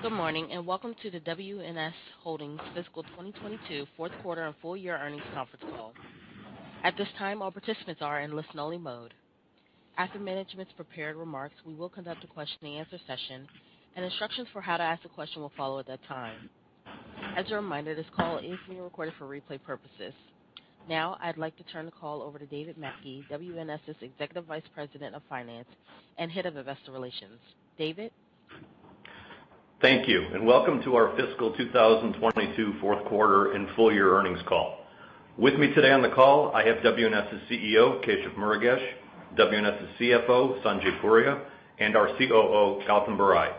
Good morning, and welcome to the WNS Holdings Fiscal 2022 fourth quarter and full year earnings conference call. At this time, all participants are in listen-only mode. After management's prepared remarks, we will conduct a question-and-answer session, and instructions for how to ask a question will follow at that time. As a reminder, this call is being recorded for replay purposes. Now, I'd like to turn the call over to David Mackey, WNS's Executive Vice President of Finance and Head of Investor Relations. David? Thank you, and welcome to our fiscal 2022 fourth quarter and full year earnings call. With me today on the call, I have WNS's CEO, Keshav Murugesh, WNS's CFO, Sanjay Puria, and our COO, Gautam Barai.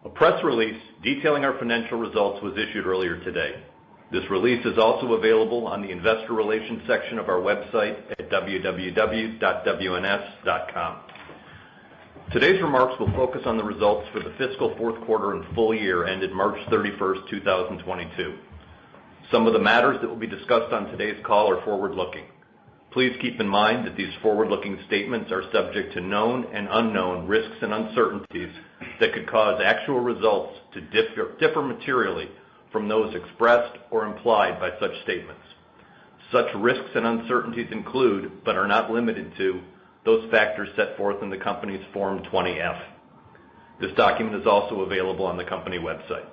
A press release detailing our financial results was issued earlier today. This release is also available on the Investor Relations section of our website at www.wns.com. Today's remarks will focus on the results for the fiscal fourth quarter and full year ended March 31st, 2022. Some of the matters that will be discussed on today's call are forward-looking. Please keep in mind that these forward-looking statements are subject to known and unknown risks and uncertainties that could cause actual results to differ materially from those expressed or implied by such statements. Such risks and uncertainties include, but are not limited to, those factors set forth in the company's Form 20-F. This document is also available on the company website.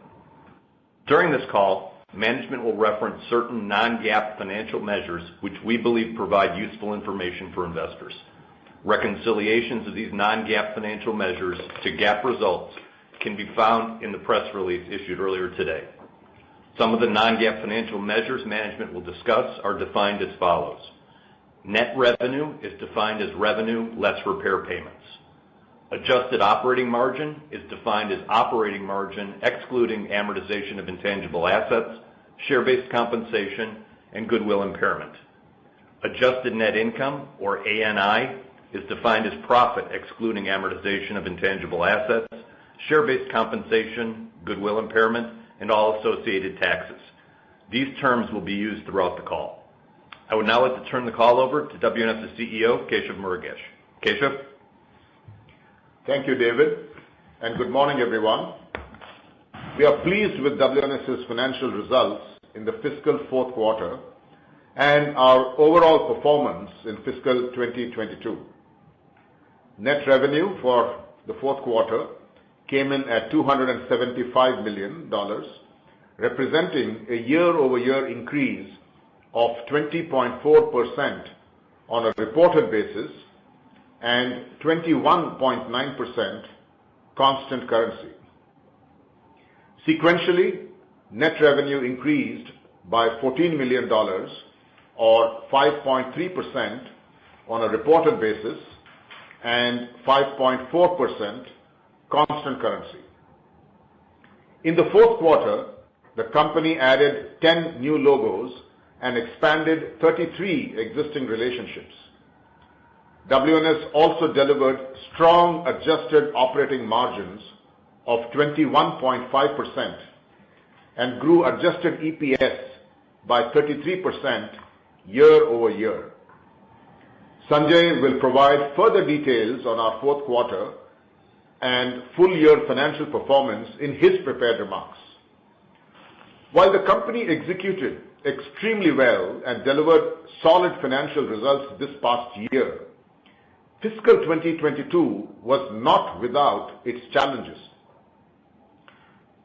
During this call, management will reference certain non-GAAP financial measures which we believe provide useful information for investors. Reconciliations of these non-GAAP financial measures to GAAP results can be found in the press release issued earlier today. Some of the non-GAAP financial measures management will discuss are defined as follows. Net revenue is defined as revenue less repair payments. Adjusted operating margin is defined as operating margin excluding amortization of intangible assets, share-based compensation, and goodwill impairment. Adjusted net income, or ANI, is defined as profit excluding amortization of intangible assets, share-based compensation, goodwill impairment, and all associated taxes. These terms will be used throughout the call. I would now like to turn the call over to WNS's CEO, Keshav Murugesh. Keshav? Thank you, David, and good morning, everyone. We are pleased with WNS's financial results in the fiscal fourth quarter and our overall performance in fiscal 2022. Net revenue for the fourth quarter came in at $275 million, representing a year-over-year increase of 20.4% on a reported basis and 21.9% constant currency. Sequentially, net revenue increased by $14 million or 5.3% on a reported basis and 5.4% constant currency. In the fourth quarter, the company added 10 new logos and expanded 33 existing relationships. WNS also delivered strong adjusted operating margins of 21.5% and grew adjusted EPS by 33% year over year. Sanjay will provide further details on our fourth quarter and full year financial performance in his prepared remarks. While the company executed extremely well and delivered solid financial results this past year, fiscal 2022 was not without its challenges.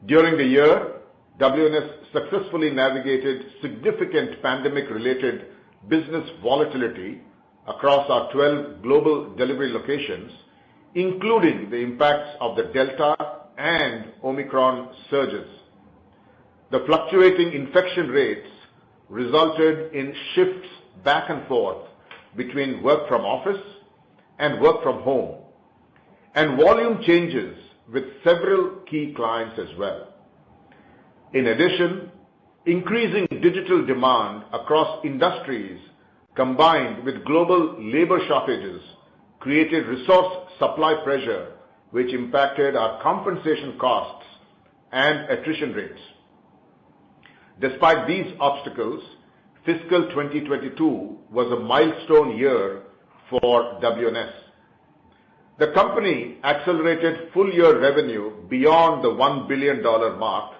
During the year, WNS successfully navigated significant pandemic-related business volatility across our 12 global delivery locations, including the impacts of the Delta and Omicron surges. The fluctuating infection rates resulted in shifts back and forth between work from office and work from home, and volume changes with several key clients as well. In addition, increasing digital demand across industries combined with global labor shortages created resource supply pressure, which impacted our compensation costs and attrition rates. Despite these obstacles, fiscal 2022 was a milestone year for WNS. The company accelerated full-year revenue beyond the $1 billion mark,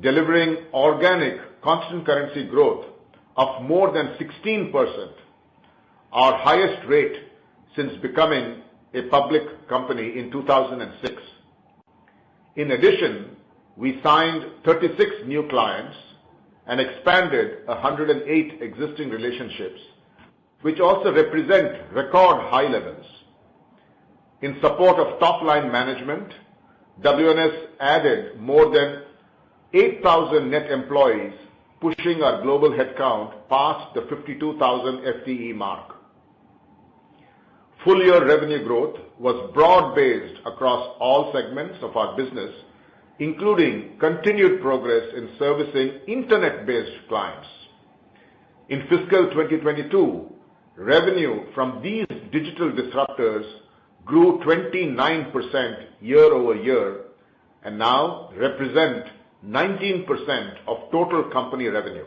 delivering organic constant currency growth of more than 16%, our highest rate since becoming a public company in 2006. In addition, we signed 36 new clients and expanded 108 existing relationships, which also represent record high levels. In support of top-line management, WNS added more than 8,000 net employees, pushing our global headcount past the 52,000 FTE mark. Full-year revenue growth was broad-based across all segments of our business, including continued progress in servicing internet-based clients. In fiscal 2022, revenue from these digital disruptors grew 29% year over year and now represent 19% of total company revenue.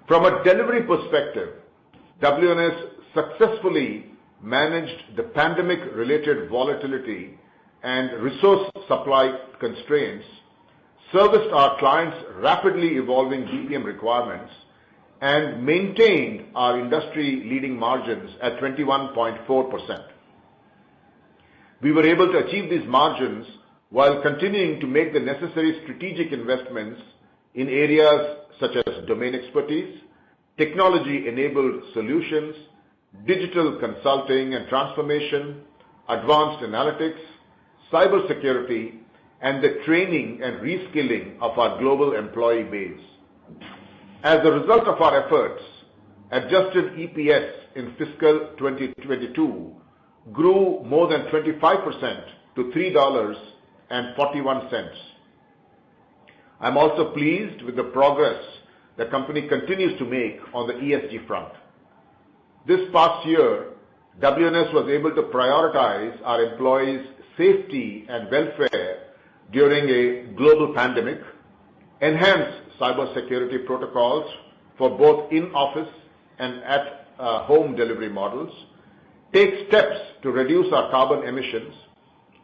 From a delivery perspective, WNS successfully managed the pandemic-related volatility and resource supply constraints, serviced our clients' rapidly evolving BPM requirements, and maintained our industry-leading margins at 21.4%. We were able to achieve these margins while continuing to make the necessary strategic investments in areas such as domain expertise, technology-enabled solutions, digital consulting and transformation, advanced analytics, cybersecurity, and the training and reskilling of our global employee base. As a result of our efforts, adjusted EPS in fiscal 2022 grew more than 25% to $3.41. I'm also pleased with the progress the company continues to make on the ESG front. This past year, WNS was able to prioritize our employees' safety and welfare during a global pandemic, enhance cybersecurity protocols for both in-office and at-home delivery models, take steps to reduce our carbon emissions,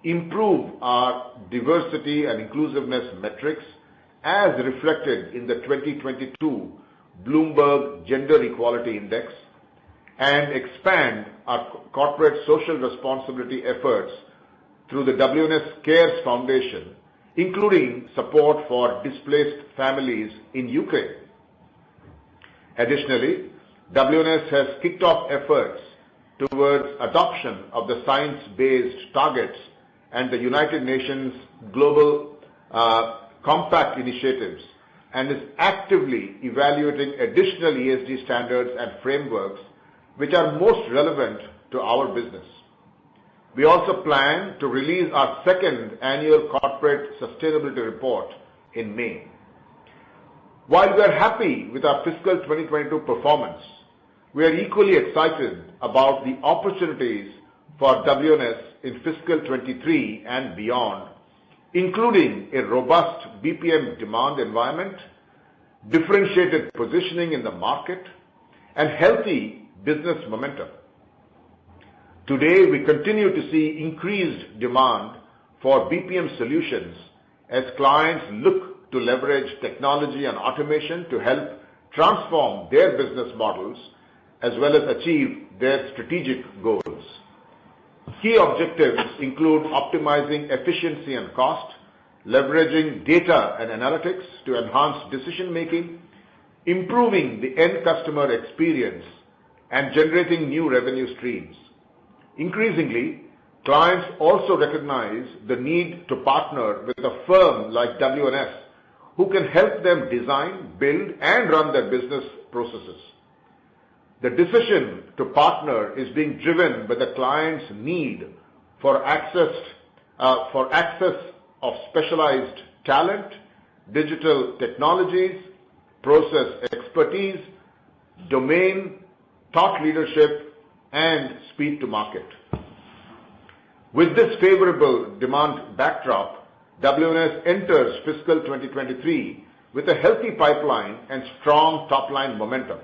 improve our diversity and inclusiveness metrics as reflected in the 2022 Bloomberg Gender Equality Index, and expand our corporate social responsibility efforts through the WNS Cares Foundation, including support for displaced families in Ukraine. Additionally, WNS has kicked off efforts towards adoption of the science-based targets and the United Nations Global Compact initiatives, and is actively evaluating additional ESG standards and frameworks which are most relevant to our business. We also plan to release our second annual corporate sustainability report in May. While we are happy with our fiscal 2022 performance, we are equally excited about the opportunities for WNS in fiscal 23 and beyond, including a robust BPM demand environment, differentiated positioning in the market, and healthy business momentum. Today, we continue to see increased demand for BPM solutions as clients look to leverage technology and automation to help transform their business models as well as achieve their strategic goals. Key objectives include optimizing efficiency and cost, leveraging data and analytics to enhance decision-making, improving the end customer experience, and generating new revenue streams. Increasingly, clients also recognize the need to partner with a firm like WNS who can help them design, build, and run their business processes. The decision to partner is being driven by the client's need for access of specialized talent, digital technologies, process expertise, domain, thought leadership, and speed to market. With this favorable demand backdrop, WNS enters fiscal 2023 with a healthy pipeline and strong top-line momentum.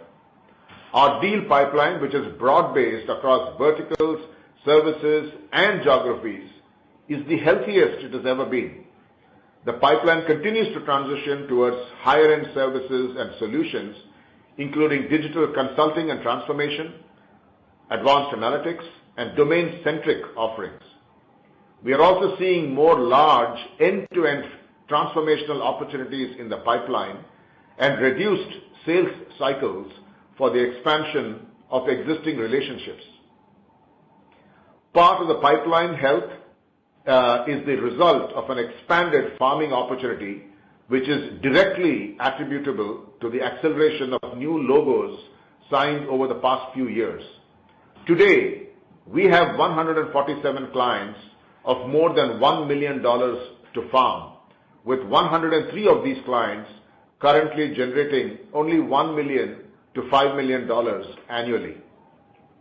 Our deal pipeline, which is broad-based across verticals, services, and geographies is the healthiest it has ever been. The pipeline continues to transition towards higher-end services and solutions, including digital consulting and transformation, advanced analytics, and domain-centric offerings. We are also seeing more large end-to-end transformational opportunities in the pipeline and reduced sales cycles for the expansion of existing relationships. Part of the pipeline health is the result of an expanded farming opportunity, which is directly attributable to the acceleration of new logos signed over the past few years. Today, we have 147 clients of more than $1 million to farm, with 103 of these clients currently generating only $1 million to $5 million annually.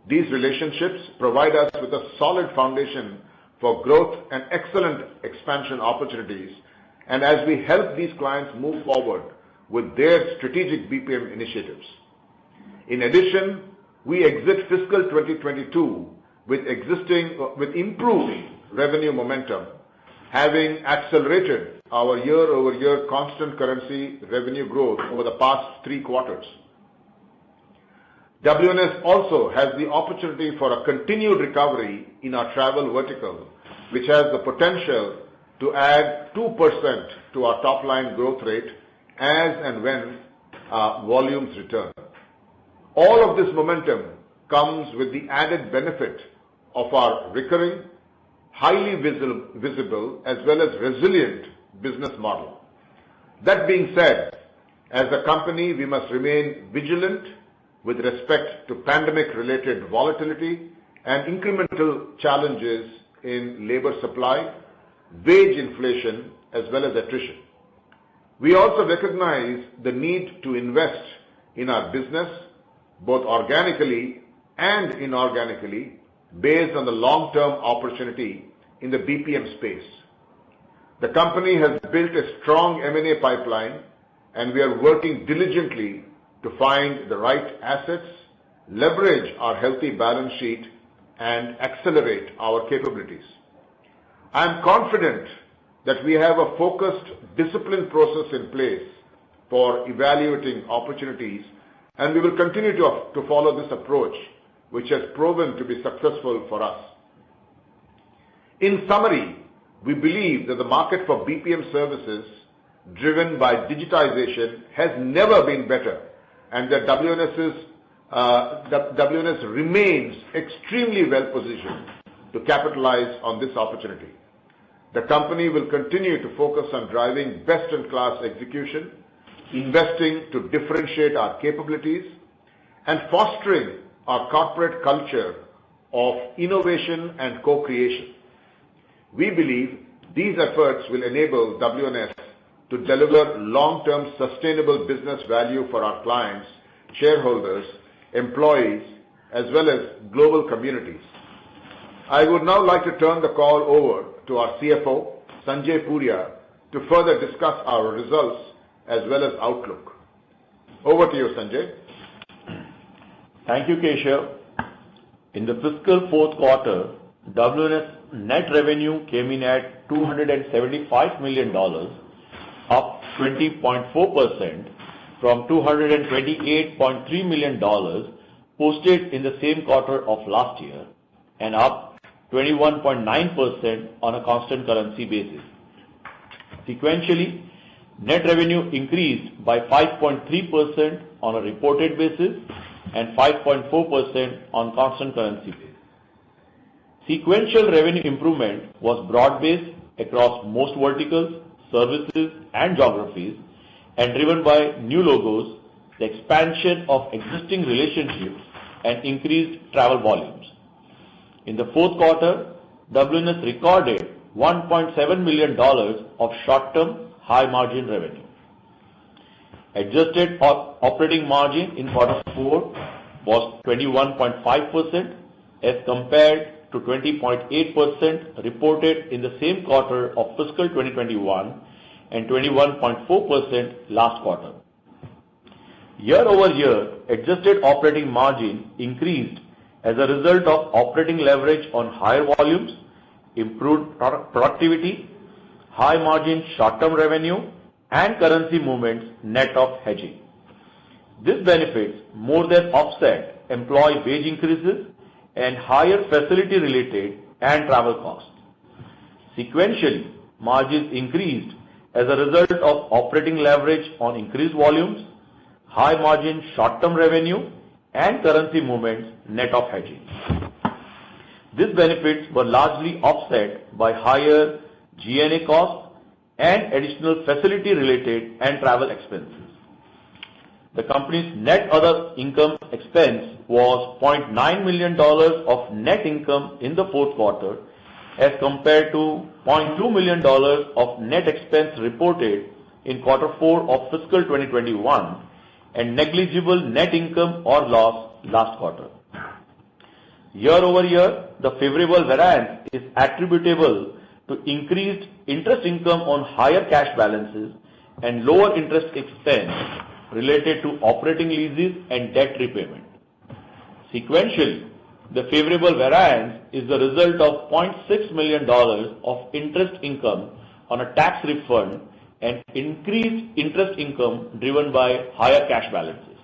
These relationships provide us with a solid foundation for growth and excellent expansion opportunities, and as we help these clients move forward with their strategic BPM initiatives. In addition, we exit fiscal 2022 with improving revenue momentum, having accelerated our year-over-year constant currency revenue growth over the past 3 quarters. WNS also has the opportunity for a continued recovery in our travel vertical, which has the potential to add 2% to our top-line growth rate as and when volumes return. All of this momentum comes with the added benefit of our recurring, highly visible, as well as resilient business model. That being said, as a company, we must remain vigilant with respect to pandemic-related volatility and incremental challenges in labor supply, wage inflation, as well as attrition. We also recognize the need to invest in our business, both organically and inorganically, based on the long-term opportunity in the BPM space. The company has built a strong M&A pipeline, and we are working diligently to find the right assets, leverage our healthy balance sheet, and accelerate our capabilities. I am confident that we have a focused, disciplined process in place for evaluating opportunities, and we will continue to follow this approach, which has proven to be successful for us. In summary, we believe that the market for BPM services driven by digitization has never been better, and that WNS remains extremely well positioned to capitalize on this opportunity. The company will continue to focus on driving best-in-class execution, investing to differentiate our capabilities, and fostering our corporate culture of innovation and co-creation. We believe these efforts will enable WNS to deliver long-term sustainable business value for our clients, shareholders, employees, as well as global communities. I would now like to turn the call over to our CFO, Sanjay Puria, to further discuss our results as well as outlook. Over to you, Sanjay. Thank you, Keshav. In the fiscal fourth quarter, WNS net revenue came in at $275 million, up 20.4% from $228.3 million posted in the same quarter of last year, and up 21.9% on a constant currency basis. Sequentially, net revenue increased by 5.3% on a reported basis and 5.4% on constant currency basis. Sequential revenue improvement was broad-based across most verticals, services, and geographies, and driven by new logos, the expansion of existing relationships, and increased travel volumes. In the fourth quarter, WNS recorded $1.7 million of short-term high-margin revenue. Adjusted operating margin in quarter 4 was 21.5% as compared to 20.8% reported in the same quarter of fiscal 2021 and 21.4% last quarter. Year over year, adjusted operating margin increased as a result of operating leverage on higher volumes, improved productivity, high margin short-term revenue, and currency movements net of hedging. This benefits more than offset employee wage increases and higher facility-related and travel costs. Sequentially, margins increased as a result of operating leverage on increased volumes, high margin short-term revenue, and currency movements net of hedging. These benefits were largely offset by higher G&A costs and additional facility-related and travel expenses. The company's net other income expense was $0.9 million of net income in the fourth quarter as compared to $0.2 million of net expense reported in quarter 4 of fiscal 2021 and negligible net income or loss last quarter. Year over year, the favorable variance is attributable to increased interest income on higher cash balances and lower interest expense related to operating leases and debt repayment. Sequentially, the favorable variance is the result of $0.6 million of interest income on a tax refund and increased interest income driven by higher cash balances.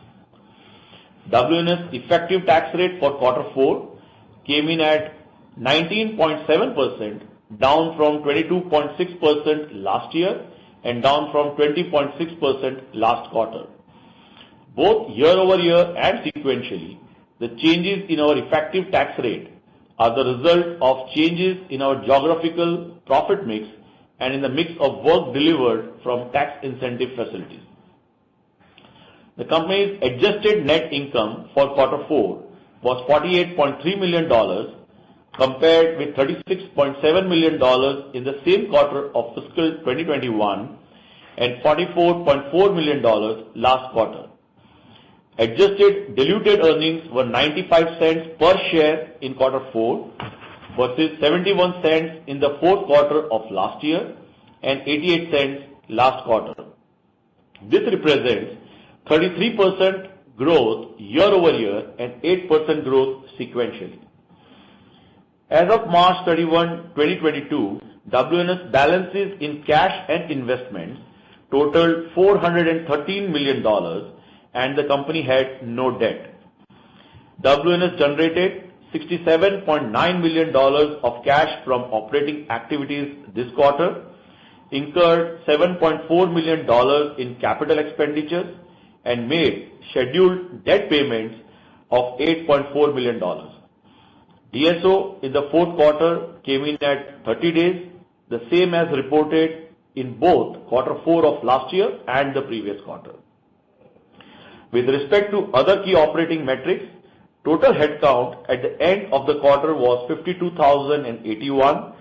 WNS effective tax rate for quarter 4 came in at 19.7%, down from 22.6% last year and down from 20.6% last quarter. Both year over year and sequentially, the changes in our effective tax rate are the result of changes in our geographical profit mix and in the mix of work delivered from tax incentive facilities. The company's adjusted net income for quarter 4 was $48.3 million compared with $36.7 million in the same quarter of fiscal 2021 and $44.4 million last quarter. Adjusted diluted earnings were 95 cents per share in quarter 4 versus 71 cents in the fourth quarter of last year and 88 cents last quarter. This represents 33% growth year over year and 8% growth sequentially. As of March 31, 2022, WNS balances in cash and investments totaled $413 million and the company had no debt. WNS generated $67.9 million of cash from operating activities this quarter, incurred $7.4 million in capital expenditures, and made scheduled debt payments of $8.4 million. DSO in the fourth quarter came in at 30 days, the same as reported in both quarter 4 of last year and the previous quarter. With respect to other key operating metrics, total headcount at the end of the quarter was 52,081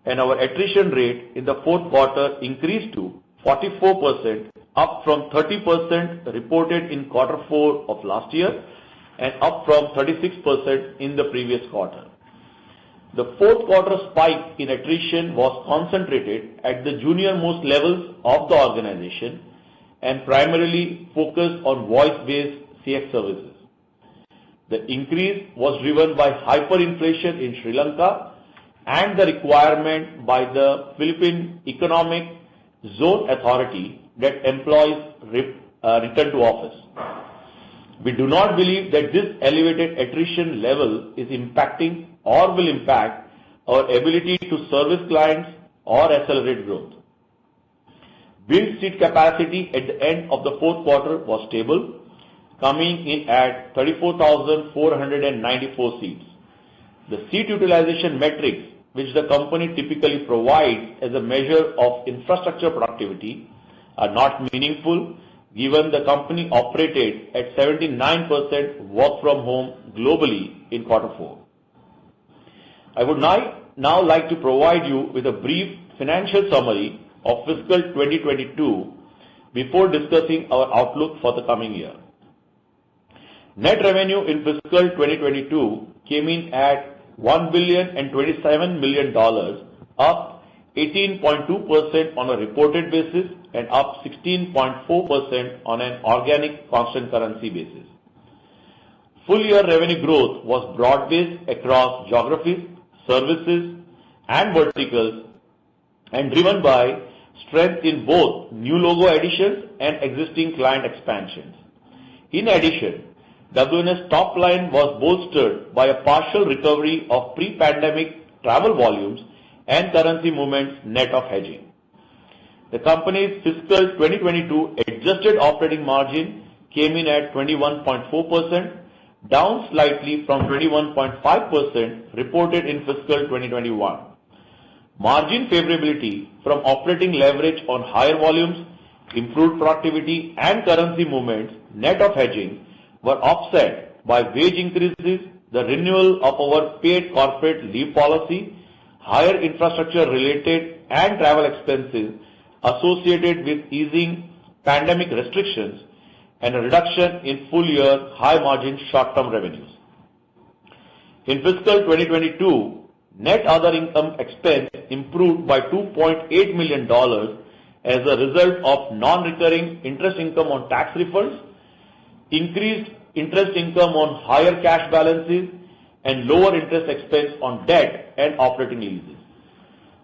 and our attrition rate in the fourth quarter increased to 44%, up from 30% reported in quarter 4 of last year and up from 36% in the previous quarter. The fourth quarter spike in attrition was concentrated at the junior-most levels of the organization and primarily focused on voice-based CX services. The increase was driven by hyperinflation in Sri Lanka and the requirement by the Philippine Economic Zone Authority that employees return to office. We do not believe that this elevated attrition level is impacting or will impact our ability to service clients or accelerate growth. Billed seat capacity at the end of the fourth quarter was stable, coming in at 34,494 seats. The seat utilization metrics, which the company typically provides as a measure of infrastructure productivity, are not meaningful given the company operated at 79% work from home globally in quarter 4. I would now like to provide you with a brief financial summary of fiscal 2022 before discussing our outlook for the coming year. Net revenue in fiscal 2022 came in at $1,027 million, up 18.2% on a reported basis and up 16.4% on an organic constant currency basis. Full-year revenue growth was broad-based across geographies, services, and verticals, and driven by strength in both new logo additions and existing client expansions. In addition, WNS top line was bolstered by a partial recovery of pre-pandemic travel volumes and currency movements net of hedging. The company's fiscal 2022 adjusted operating margin came in at 21.4%, down slightly from 21.5% reported in fiscal 2021. Margin favorability from operating leverage on higher volumes, improved productivity, and currency movements net of hedging were offset by wage increases, the renewal of our paid corporate leave policy, higher infrastructure-related and travel expenses associated with easing pandemic restrictions, and a reduction in full-year high-margin short-term revenues. In fiscal 2022, net other income expense improved by $2.8 million as a result of non-recurring interest income on tax refunds, increased interest income on higher cash balances, and lower interest expense on debt and operating leases.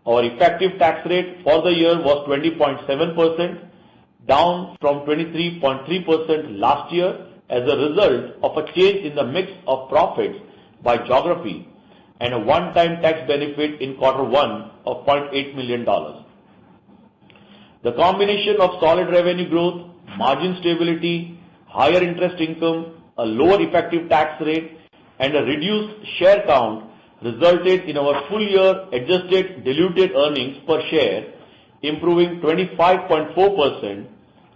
Our effective tax rate for the year was 20.7%, down from 23.3% last year as a result of a change in the mix of profits by geography and a one-time tax benefit in Q1 of $0.8 million. The combination of solid revenue growth, margin stability, higher interest income, a lower effective tax rate, and a reduced share count resulted in our full-year adjusted diluted earnings per share improving 25.4%,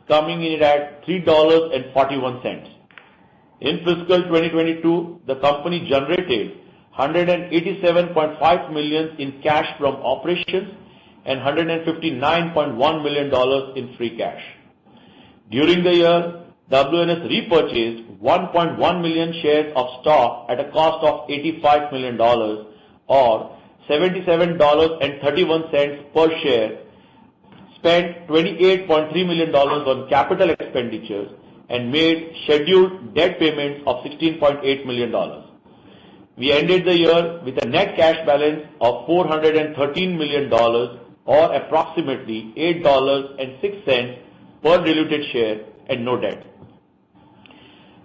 coming in at $3.41. In fiscal 2022, the company generated $187.5 million in cash from operations and $159.1 million in free cash. During the year, WNS repurchased 1.1 million shares of stock at a cost of $85 million or $77.31 per share, spent $28.3 million on capital expenditures, and made scheduled debt payments of $16.8 million. We ended the year with a net cash balance of $413 million or approximately $8.06 per diluted share and no debt.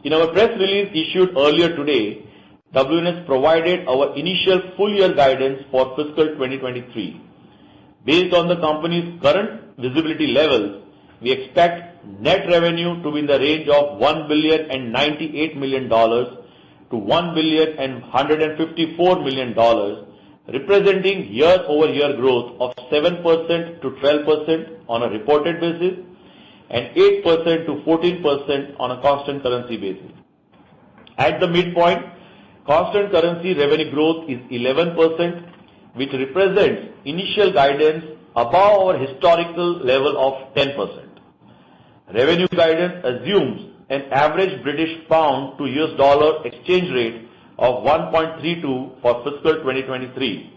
In our press release issued earlier today, WNS provided our initial full-year guidance for fiscal 2023. Based on the company's current visibility levels, we expect net revenue to be in the range of $1,098 million to $1,154 million, representing year-over-year growth of 7% to 12% on a reported basis and 8% to 14% on a constant currency basis. At the midpoint, constant currency revenue growth is 11%, which represents initial guidance above our historical level of 10%. Revenue guidance assumes an average British pound to US dollar exchange rate of 1.32 for fiscal 2023.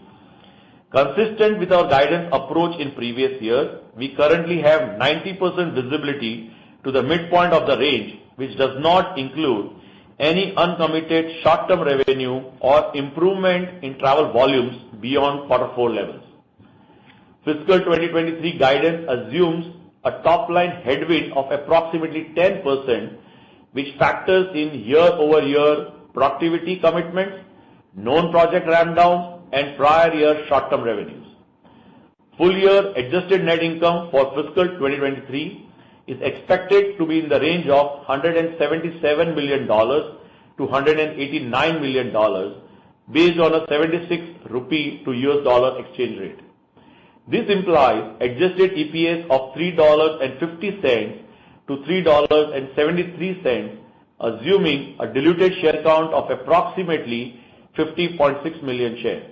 Consistent with our guidance approach in previous years, we currently have 90% visibility to the midpoint of the range, which does not include any uncommitted short-term revenue or improvement in travel volumes beyond Q4 levels. Fiscal 2023 guidance assumes a top-line headwind of approximately 10%, which factors in year-over-year productivity commitments, known project ramp-downs, and prior year short-term revenues. Full-year adjusted net income for fiscal 2023 is expected to be in the range of $177 million to $189 million based on a 76 rupee to US dollar exchange rate. This implies adjusted EPS of $3.50 to $3.73, assuming a diluted share count of approximately 50.6 million shares.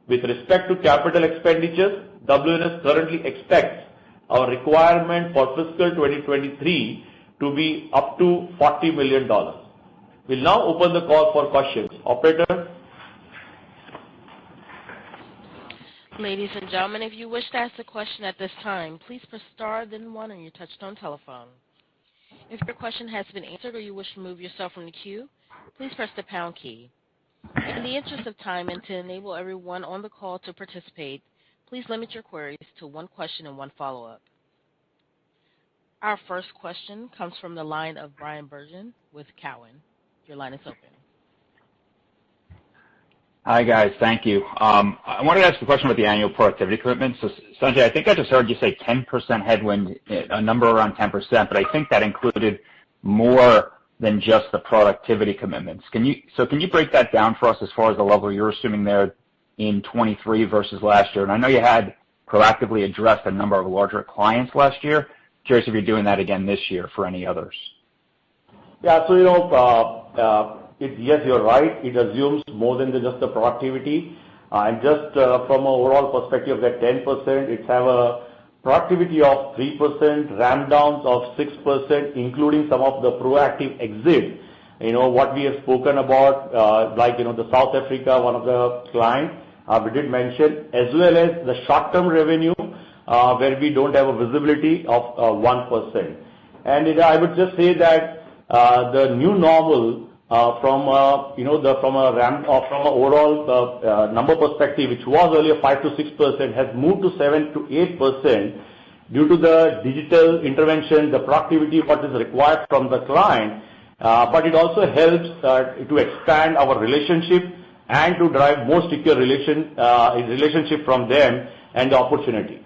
With respect to capital expenditures, WNS currently expects our requirement for fiscal 2023 to be up to $40 million. We'll now open the call for questions. Operator? Ladies and gentlemen, if you wish to ask a question at this time, please press star then one on your touchtone telephone. If your question has been answered or you wish to remove yourself from the queue, please press the pound key. In the interest of time and to enable everyone on the call to participate, please limit your queries to one question and one follow-up. Our first question comes from the line of Bryan Bergin with Cowen. Your line is open. Hi, guys. Thank you. I wanted to ask a question about the annual productivity commitment. So, Sanjay, I think I just heard you say 10% headwind, a number around 10%, but I think that included more than just the productivity commitments. Can you break that down for us as far as the level you're assuming there in 23 versus last year? And I know you had proactively addressed a number of larger clients last year. Curious if you're doing that again this year for any others. Yeah, so yes, you're right. It assumes more than just the productivity. And just from an overall perspective, that 10%, it's have a productivity of 3%, ramp downs of 6%, including some of the proactive exit. What we have spoken about, the South Africa, one of the clients we did mention, as well as the short-term revenue where we don't have a visibility of 1%. And I would just say that the new normal from an overall number perspective, which was earlier 5 to 6%, has moved to 7 to 8% due to the digital intervention, the productivity what is required from the client. But it also helps to expand our relationship and to drive more secure relationship from them and the opportunity.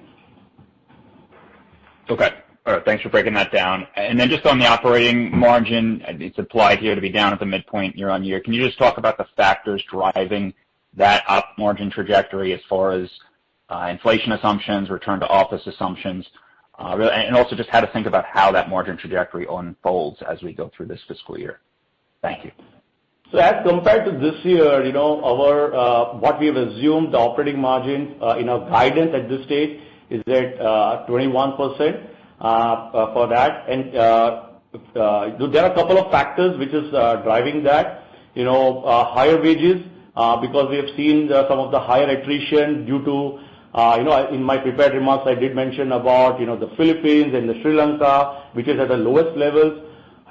Okay. All right. Thanks for breaking that down. And then just on the operating margin, it's applied here to be down at the midpoint year on year. Can you just talk about the factors driving that up margin trajectory as far as inflation assumptions, return to office assumptions, and also just how to think about how that margin trajectory unfolds as we go through this fiscal year? Thank you. So as compared to this year, our what we have assumed the operating margin in our guidance at this stage is at 21%. For that, and there are a couple of factors which is driving that. Higher wages because we have seen some of the higher attrition due to in my prepared remarks I did mention about the Philippines and the Sri Lanka, which is at the lowest levels.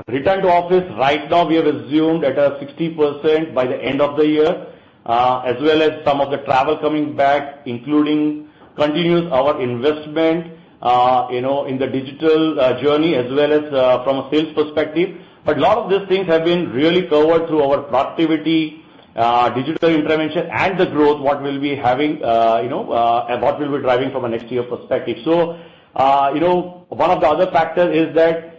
Return to office right now we have assumed at a 60% by the end of the year, as well as some of the travel coming back, including continues our investment in the digital journey as well as from a sales perspective. But a lot of these things have been really covered through our productivity, digital intervention, and the growth what we'll be having, and what we'll be driving from a next year perspective. So, one of the other factors is that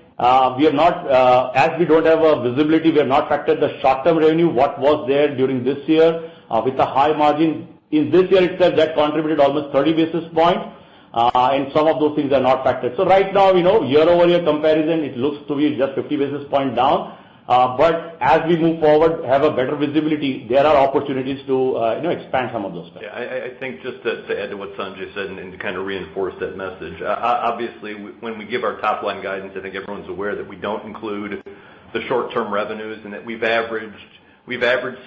we are not, as we don't have a visibility, we have not factored the short-term revenue, what was there during this year with a high margin. In this year itself, that contributed almost 30 basis points. And some of those things are not factored. So right now, year-over-year comparison, it looks to be just 50 basis points down. But as we move forward, have a better visibility, there are opportunities to expand some of those stuff. Yeah, I think just to add to what Sanjay said and to kind of reinforce that message. Obviously, when we give our top line guidance, I think everyone's aware that we don't include the short-term revenues and that we've averaged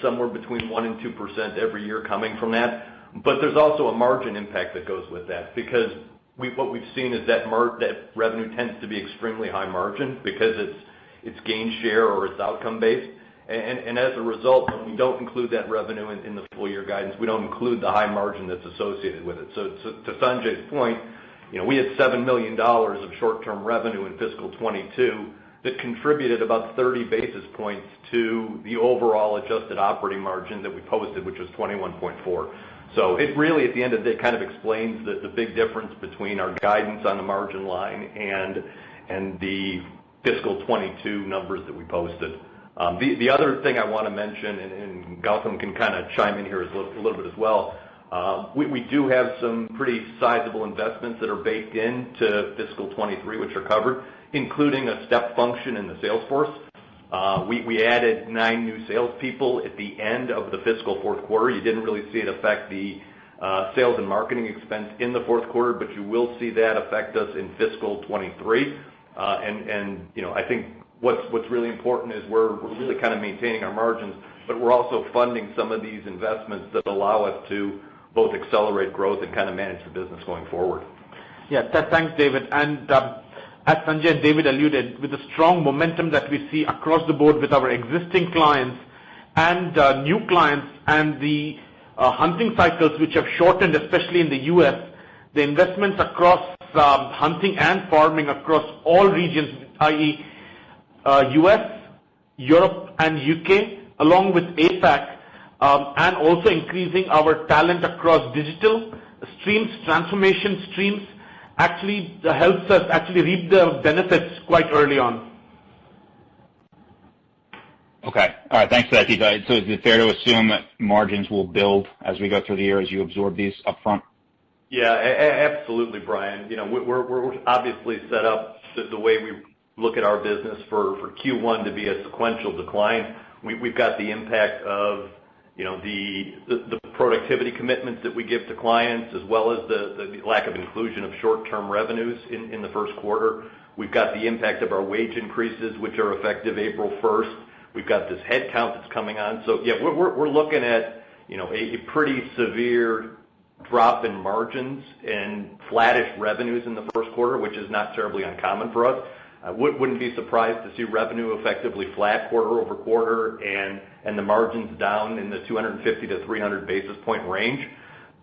somewhere between 1% and 2% every year coming from that. But there's also a margin impact that goes with that because what we've seen is that revenue tends to be extremely high margin because it's gain share or it's outcome based. And as a result, when we don't include that revenue in the full year guidance, we don't include the high margin that's associated with it. So to Sanjay's point, we had $7 million of short-term revenue in fiscal 22 that contributed about 30 basis points to the overall adjusted operating margin that we posted, which was 21.4. So it really, at the end of the day, kind of explains the big difference between our guidance on the margin line and the fiscal 22 numbers that we posted. The other thing I want to mention, and Gautam can kind of chime in here a little bit as well, we do have some pretty sizable investments that are baked into fiscal 23, which are covered, including a step function in the sales force. We added 9 new salespeople at the end of the fiscal fourth quarter. You didn't really see it affect the sales and marketing expense in the fourth quarter, but you will see that affect us in fiscal 23. I think what's really important is we're really kind of maintaining our margins, but we're also funding some of these investments that allow us to both accelerate growth and kind of manage the business going forward. Yeah, thanks, David. And as Sanjay and David alluded, with the strong momentum that we see across the board with our existing clients and new clients and the hunting cycles which have shortened, especially in the U.S., the investments across hunting and farming across all regions, i.e. U.S., Europe, and U.K., along with APAC, and also increasing our talent across digital streams, transformation streams, actually helps us actually reap the benefits quite early on. Okay. All right. Thanks for that detail. So is it fair to assume that margins will build as we go through the year as you absorb these upfront? Yeah, absolutely, Brian. We're obviously set up the way we look at our business for Q1 to be a sequential decline. We've got the impact of the productivity commitments that we give to clients, as well as the lack of inclusion of short-term revenues in the first quarter. We've got the impact of our wage increases, which are effective April 1st. We've got this headcount that's coming on. So, yeah, we're looking at a pretty severe drop in margins and flattish revenues in the first quarter, which is not terribly uncommon for us. I wouldn't be surprised to see revenue effectively flat quarter over quarter and the margins down in the 250 to 300 basis point range.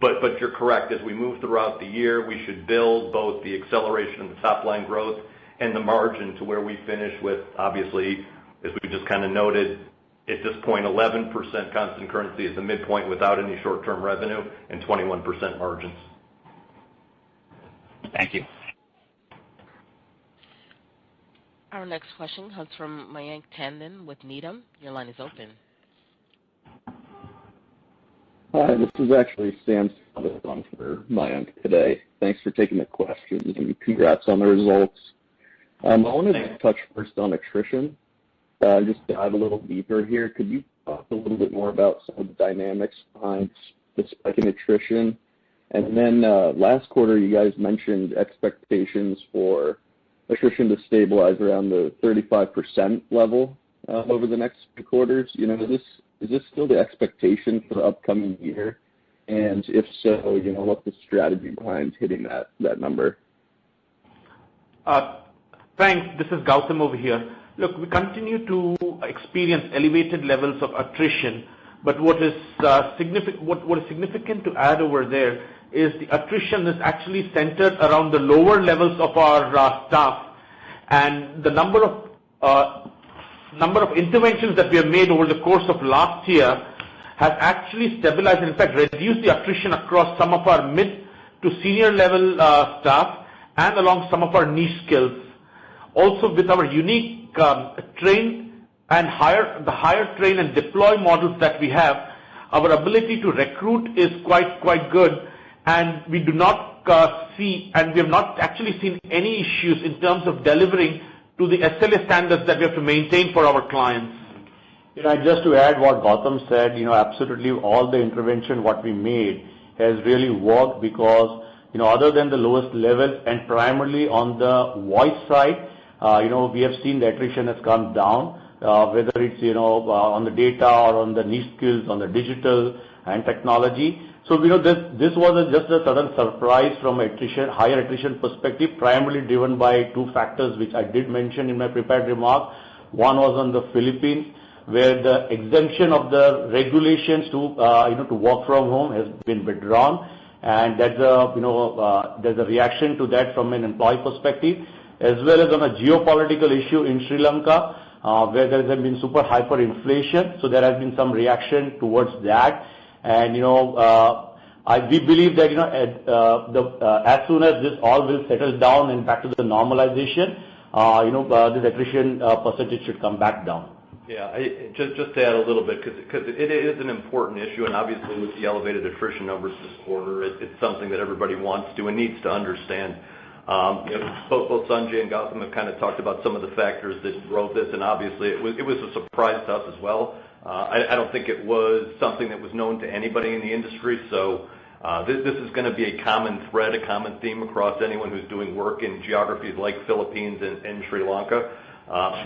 But you're correct. As we move throughout the year, we should build both the acceleration of the top line growth and the margin to where we finish with, obviously, as we just kind of noted, at this point, 11% constant currency is the midpoint without any short-term revenue and 21% margins. Thank you. Our next question comes from Mayank Tandon with Needham. Your line is open. Hi, this is actually Sam on for Mayank today. Thanks for taking the questions and congrats on the results. I wanted to touch first on attrition. Just dive a little deeper here. Could you talk a little bit more about some of the dynamics behind the spike in attrition? And then last quarter, you guys mentioned expectations for attrition to stabilize around the 35% level over the next few quarters. Is this still the expectation for the upcoming year? And if so, what's the strategy behind hitting that number? Thanks. This is Gautam over here. Look, we continue to experience elevated levels of attrition, but what is significant to add over there is the attrition is actually centered around the lower levels of our staff, and the number of interventions that we have made over the course of last year has actually stabilized and in fact reduced the attrition across some of our mid to senior level staff and along some of our niche skills. Also, with our unique train and hire, train, and deploy models that we have, our ability to recruit is quite good, and we do not see, and we have not actually seen any issues in terms of delivering to the SLA standards that we have to maintain for our clients. Just to add what Gautam said, absolutely all the intervention what we made has really worked because, other than the lowest levels and primarily on the voice side, we have seen the attrition has come down, whether it's, on the data or on the niche skills, on the digital and technology. So, this was just a sudden surprise from higher attrition perspective, primarily driven by two factors, which I did mention in my prepared remark. One was on the Philippines, where the exemption of the regulations to work from home has been withdrawn, and there's a reaction to that from an employee perspective, as well as on a geopolitical issue in Sri Lanka, where there has been super hyperinflation. So there has been some reaction towards that. And, we believe that, as soon as this all will settle down and back to the normalization, this attrition percentage should come back down. Yeah, just to add a little bit, because it is an important issue, and obviously with the elevated attrition numbers this quarter, it's something that everybody wants to and needs to understand. Both Sanjay and Gautam have kind of talked about some of the factors that drove this, and obviously it was a surprise to us as well. I don't think it was something that was known to anybody in the industry, so this is going to be a common thread, a common theme across anyone who's doing work in geographies like Philippines and Sri Lanka.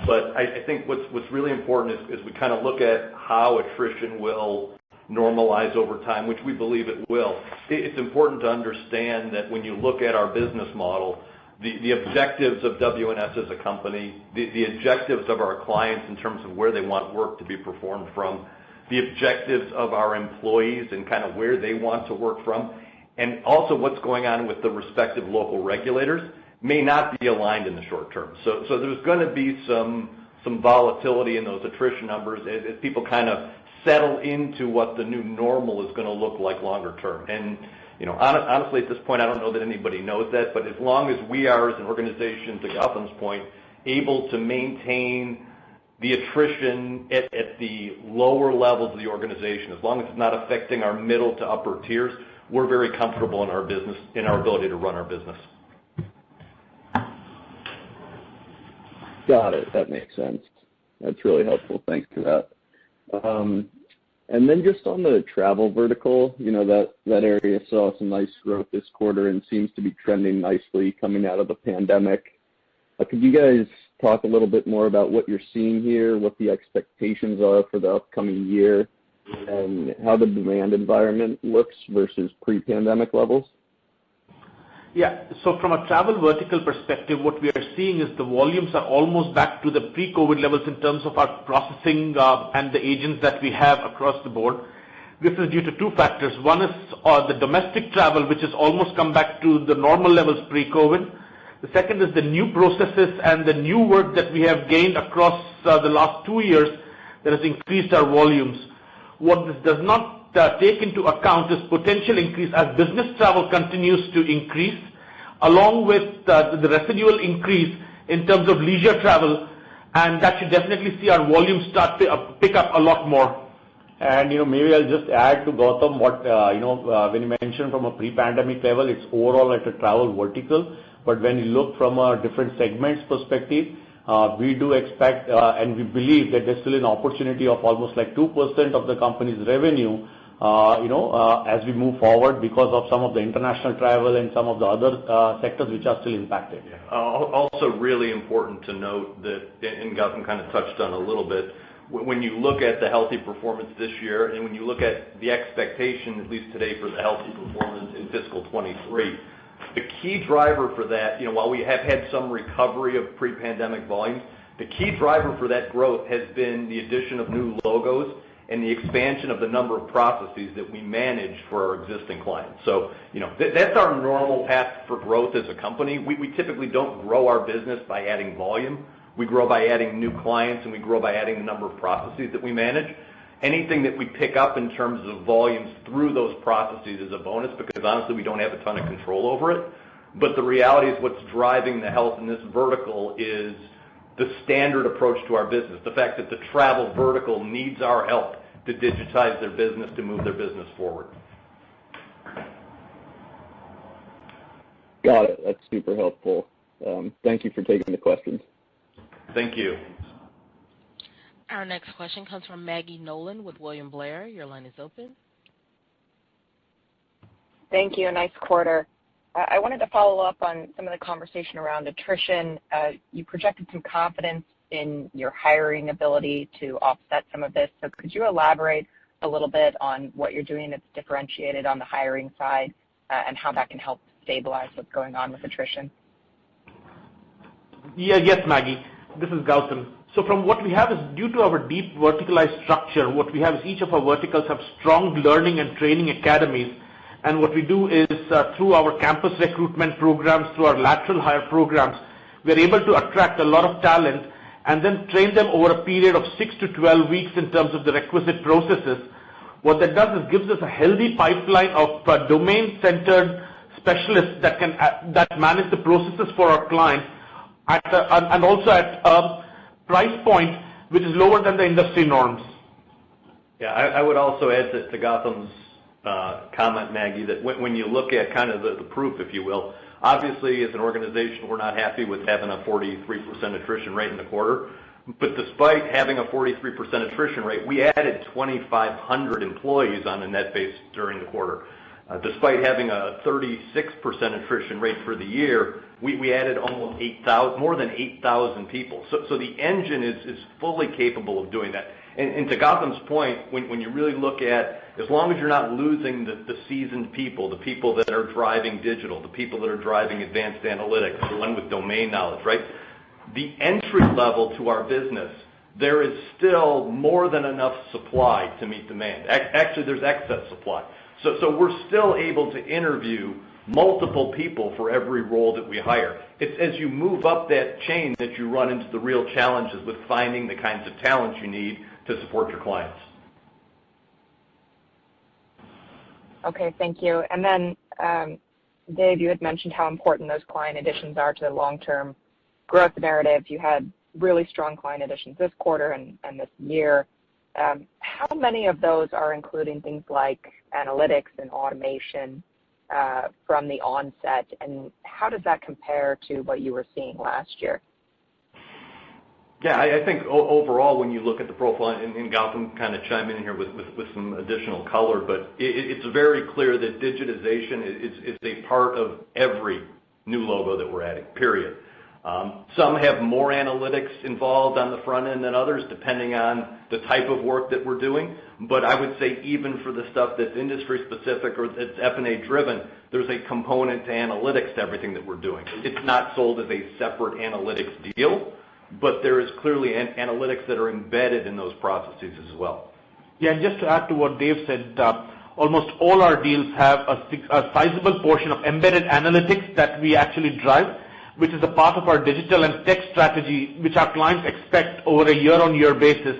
But I think what's really important is we kind of look at how attrition will normalize over time, which we believe it will. It's important to understand that when you look at our business model, the objectives of WNS as a company, the objectives of our clients in terms of where they want work to be performed from, the objectives of our employees and kind of where they want to work from, and also what's going on with the respective local regulators may not be aligned in the short term. So there's going to be some volatility in those attrition numbers as people kind of settle into what the new normal is going to look like longer term. And honestly, at this point, I don't know that anybody knows that, but as long as we are, as an organization, to Gautam's point, able to maintain the attrition at the lower levels of the organization, as long as it's not affecting our middle to upper tiers, we're very comfortable in our business, in our ability to run our business. Got it. That makes sense. That's really helpful. Thanks for that. And then just on the travel vertical, that area saw some nice growth this quarter and seems to be trending nicely coming out of the pandemic. Could you guys talk a little bit more about what you're seeing here, what the expectations are for the upcoming year, and how the demand environment looks versus pre-pandemic levels? Yeah. So from a travel vertical perspective, what we are seeing is the volumes are almost back to the pre-COVID levels in terms of our processing and the agents that we have across the board. This is due to two factors. One is the domestic travel, which has almost come back to the normal levels pre-COVID. The second is the new processes and the new work that we have gained across the last 2 years that has increased our volumes. What this does not take into account is potential increase as business travel continues to increase, along with the residual increase in terms of leisure travel, and that should definitely see our volumes start to pick up a lot more. And maybe I'll just add to Gautam what when you mentioned from a pre-pandemic level, it's overall at a travel vertical. But when you look from a different segments perspective, we do expect and we believe that there's still an opportunity of almost like 2% of the company's revenue, as we move forward because of some of the international travel and some of the other sectors which are still impacted. Yeah. Also really important to note that, and Gautam kind of touched on a little bit, when you look at the healthy performance this year and when you look at the expectation, at least today, for the healthy performance in fiscal 23, the key driver for that, while we have had some recovery of pre-pandemic volumes, the key driver for that growth has been the addition of new logos and the expansion of the number of processes that we manage for our existing clients. So, that's our normal path for growth as a company. We typically don't grow our business by adding volume. We grow by adding new clients, and we grow by adding the number of processes that we manage. Anything that we pick up in terms of volumes through those processes is a bonus because, honestly, we don't have a ton of control over it. But the reality is what's driving the health in this vertical is the standard approach to our business, the fact that the travel vertical needs our help to digitize their business, to move their business forward. Got it. That's super helpful. Thank you for taking the questions. Thank you. Our next question comes from Maggie Nolan with William Blair. Your line is open. Thank you. A nice quarter. I wanted to follow up on some of the conversation around attrition. You projected some confidence in your hiring ability to offset some of this. So could you elaborate a little bit on what you're doing that's differentiated on the hiring side and how that can help stabilize what's going on with attrition? Yeah, yes, Maggie. This is Gautam. So from what we have is due to our deep verticalized structure, what we have is each of our verticals have strong learning and training academies. And what we do is through our campus recruitment programs, through our lateral hire programs, we're able to attract a lot of talent and then train them over a period of 6 to 12 weeks in terms of the requisite processes. What that does is gives us a healthy pipeline of domain-centered specialists that manage the processes for our clients and also at a price point which is lower than the industry norms. Yeah, I would also add to Gautam's comment, Maggie, that when you look at kind of the proof, if you will, obviously as an organization we're not happy with having a 43% attrition rate in the quarter. But despite having a 43% attrition rate, we added 2,500 employees on a net basis during the quarter. Despite having a 36% attrition rate for the year, we added more than 8,000 people. So the engine is fully capable of doing that. And to Gautam's point, when you really look at, as long as you're not losing the seasoned people, the people that are driving digital, the people that are driving advanced analytics, the one with domain knowledge, right? The entry level to our business, there is still more than enough supply to meet demand. Actually, there's excess supply. So we're still able to interview multiple people for every role that we hire. It's as you move up that chain that you run into the real challenges with finding the kinds of talent you need to support your clients. Okay, thank you. And then, Dave, you had mentioned how important those client additions are to the long-term growth narrative. You had really strong client additions this quarter and this year. How many of those are including things like analytics and automation from the onset, and how does that compare to what you were seeing last year? Yeah, I think overall, when you look at the profile, and Gautam kind of chime in here with some additional color, but it's very clear that digitization is a part of every new logo that we're adding, period. Some have more analytics involved on the front end than others, depending on the type of work that we're doing. But I would say even for the stuff that's industry specific or that's F&A driven, there's a component to analytics to everything that we're doing. It's not sold as a separate analytics deal, but there is clearly analytics that are embedded in those processes as well. Yeah, and just to add to what Dave said, almost all our deals have a sizable portion of embedded analytics that we actually drive, which is a part of our digital and tech strategy, which our clients expect over a year-on-year basis.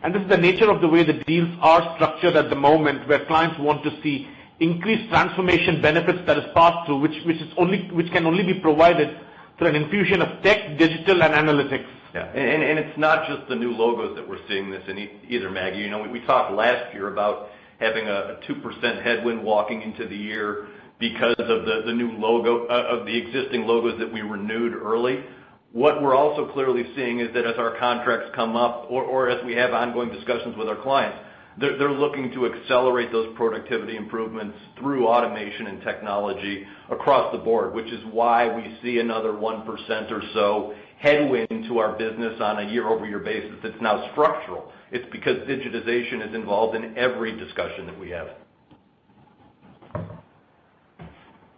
And this is the nature of the way the deals are structured at the moment, where clients want to see increased transformation benefits that is passed through, which can only be provided through an infusion of tech, digital, and analytics. Yeah, and it's not just the new logos that we're seeing this in either, Maggie. You know, we talked last year about having a 2% headwind walking into the year because of the new logo, of the existing logos that we renewed early. What we're also clearly seeing is that as our contracts come up, or as we have ongoing discussions with our clients, they're looking to accelerate those productivity improvements through automation and technology across the board, which is why we see another 1% or so headwind to our business on a year-over-year basis. It's now structural. It's because digitization is involved in every discussion that we have.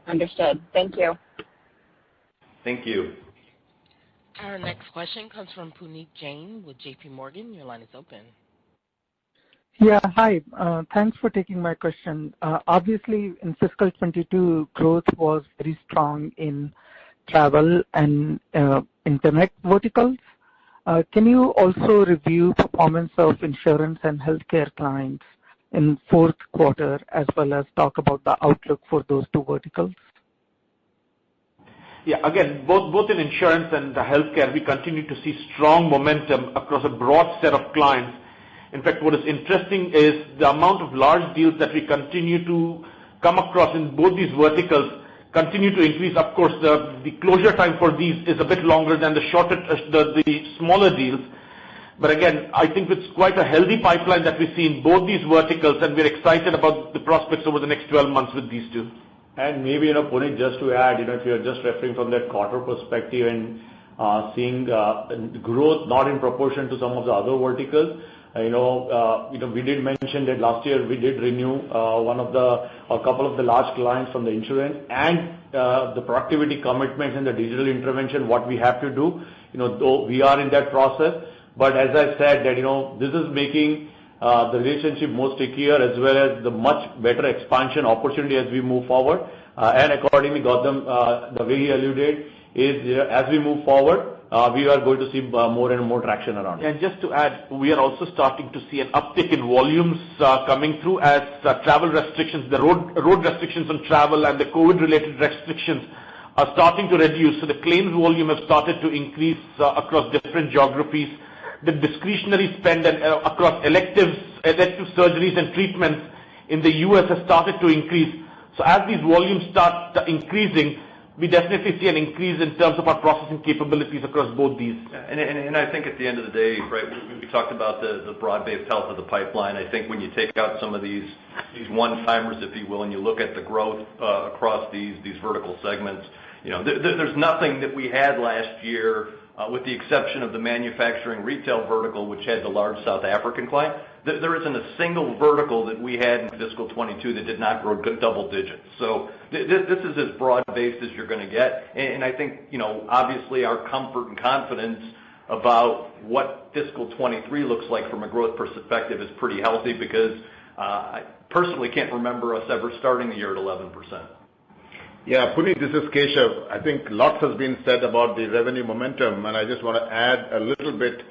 Understood. Thank you. Thank you. Our next question comes from Puneet Jain with J.P. Morgan. Your line is open. Yeah, hi. Thanks for taking my question. Obviously, in fiscal 22, growth was very strong in travel and internet verticals. Can you also review performance of insurance and healthcare clients in fourth quarter, as well as talk about the outlook for those two verticals? Yeah, again, both in insurance and healthcare, we continue to see strong momentum across a broad set of clients. In fact, what is interesting is the amount of large deals that we continue to come across in both these verticals continue to increase. Of course, the closure time for these is a bit longer than the smaller deals. But again, I think it's quite a healthy pipeline that we see in both these verticals, and we're excited about the prospects over the next 12 months with these two. And maybe, Puneet, just to add, if you're just referring from that quarter perspective and seeing growth not in proportion to some of the other verticals, we did mention that last year we did renew a couple of the large clients from the insurance, and the productivity commitments and the digital intervention, what we have to do, though we are in that process. But as I said, that this is making the relationship more stickier, as well as the much better expansion opportunity as we move forward. And accordingly, Gautam, the way he alluded is, as we move forward, we are going to see more and more traction around it. And just to add, we are also starting to see an uptick in volumes coming through as travel restrictions, the road restrictions on travel and the COVID-related restrictions are starting to reduce. So the claims volume has started to increase across different geographies. The discretionary spend across elective surgeries and treatments in the U.S. has started to increase. So as these volumes start increasing, we definitely see an increase in terms of our processing capabilities across both these. And I think at the end of the day, right, we talked about the broad-based health of the pipeline. I think when you take out some of these one-timers, if you will, and you look at the growth across these vertical segments, There's nothing that we had last year, with the exception of the manufacturing retail vertical, which had the large South African client. There isn't a single vertical that we had in fiscal 22 that did not grow double digits. So this is as broad-based as you're going to get. And I think, obviously our comfort and confidence about what fiscal 23 looks like from a growth perspective is pretty healthy, because I personally can't remember us ever starting the year at 11%. Yeah, Puneet, this is Keshav. I think lots has been said about the revenue momentum, and I just want to add a little bit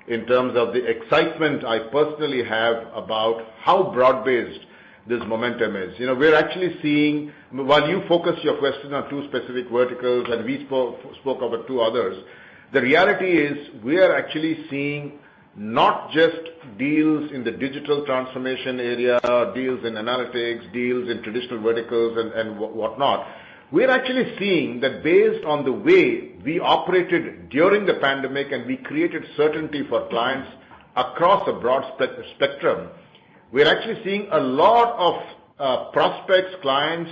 in terms of the excitement I personally have about how broad-based this momentum is. We're actually seeing, while you focus your question on two specific verticals and we spoke about two others, the reality is we are actually seeing not just deals in the digital transformation area, deals in analytics, deals in traditional verticals and whatnot. We're actually seeing that based on the way we operated during the pandemic and we created certainty for clients across a broad spectrum, we're actually seeing a lot of prospects, clients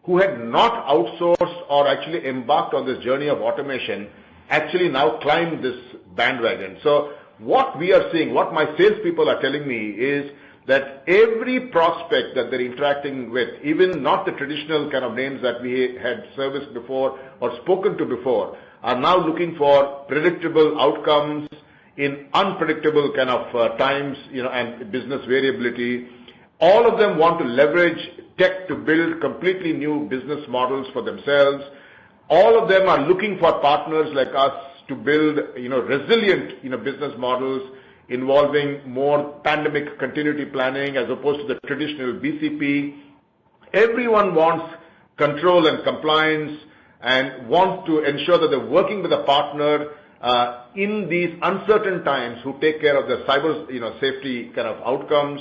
who had not outsourced or actually embarked on this journey of automation actually now climb this bandwagon. So what we are seeing, what my salespeople are telling me is that every prospect that they're interacting with, even not the traditional kind of names that we had serviced before or spoken to before, are now looking for predictable outcomes in unpredictable kind of times, and business variability. All of them want to leverage tech to build completely new business models for themselves. All of them are looking for partners like us to build, resilient, business models involving more pandemic continuity planning as opposed to the traditional BCP. Everyone wants control and compliance and wants to ensure that they're working with a partner in these uncertain times who take care of their cyber, safety kind of outcomes,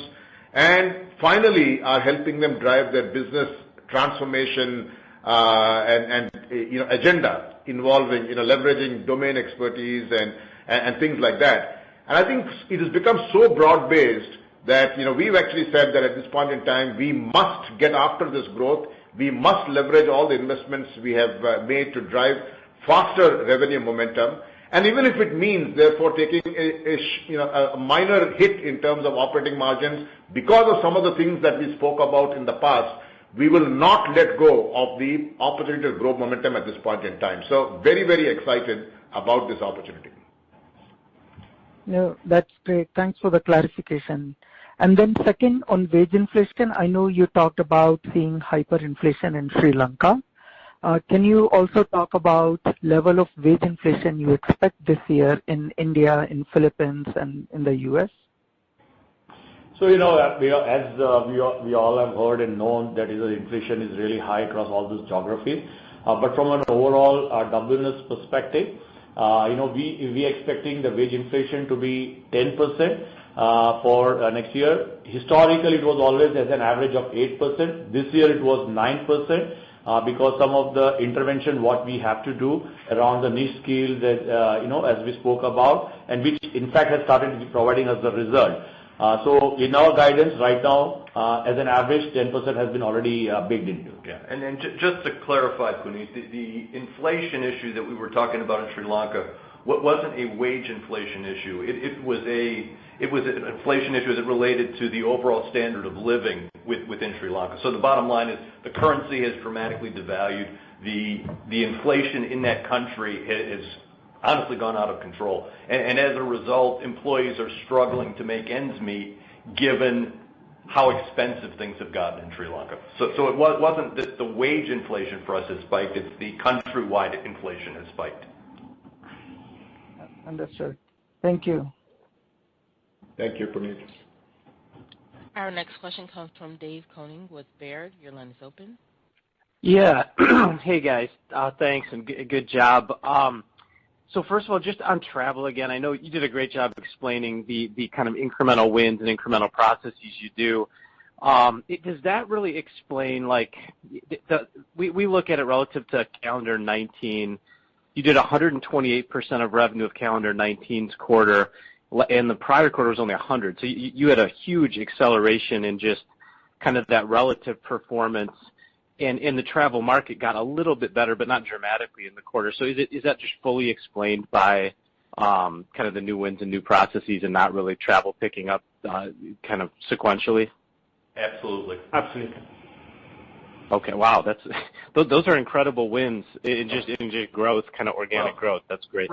and finally are helping them drive their business transformation and agenda involving, leveraging domain expertise and things like that. And I think it has become so broad-based that, we've actually said that at this point in time, we must get after this growth. We must leverage all the investments we have made to drive faster revenue momentum. And even if it means, therefore, taking a minor hit in terms of operating margins because of some of the things that we spoke about in the past, we will not let go of the opportunity to grow momentum at this point in time. So very, very excited about this opportunity. No, that's great. Thanks for the clarification. And then second, on wage inflation, I know you talked about seeing hyperinflation in Sri Lanka. Can you also talk about level of wage inflation you expect this year in India, in Philippines, and in the U.S.? So, as we all have heard and known that inflation is really high across all these geographies. But from an overall WNS perspective, we expecting the wage inflation to be 10% for next year. Historically, it was always as an average of 8%. This year it was 9% because some of the intervention what we have to do around the niche skills that, as we spoke about, and which in fact has started providing us the result. So in our guidance right now, as an average, 10% has been already baked into. Yeah, and then just to clarify, Puneet, the inflation issue that we were talking about in Sri Lanka wasn't a wage inflation issue. It was an inflation issue that related to the overall standard of living within Sri Lanka. So the bottom line is the currency has dramatically devalued. The inflation in that country has honestly gone out of control. And as a result, employees are struggling to make ends meet given how expensive things have gotten in Sri Lanka. So it wasn't that the wage inflation for us has spiked, it's the countrywide inflation has spiked. Understood. Thank you. Thank you, Puneet. Our next question comes from Dave Koning with Baird. Your line is open. Yeah. Hey, guys. Thanks, and good job. So first of all, just on travel again, I know you did a great job explaining the kind of incremental wins and incremental processes you do. Does that really explain, we look at it relative to calendar 19, you did 128% of revenue of calendar 19's quarter, and the prior quarter was only 100. So you had a huge acceleration in just kind of that relative performance. and the travel market got a little bit better, but not dramatically in the quarter. So is that just fully explained by kind of the new wins and new processes and not really travel picking up kind of sequentially? Absolutely. Absolutely. Okay, wow, those are incredible wins in just growth, kind of organic growth. That's great.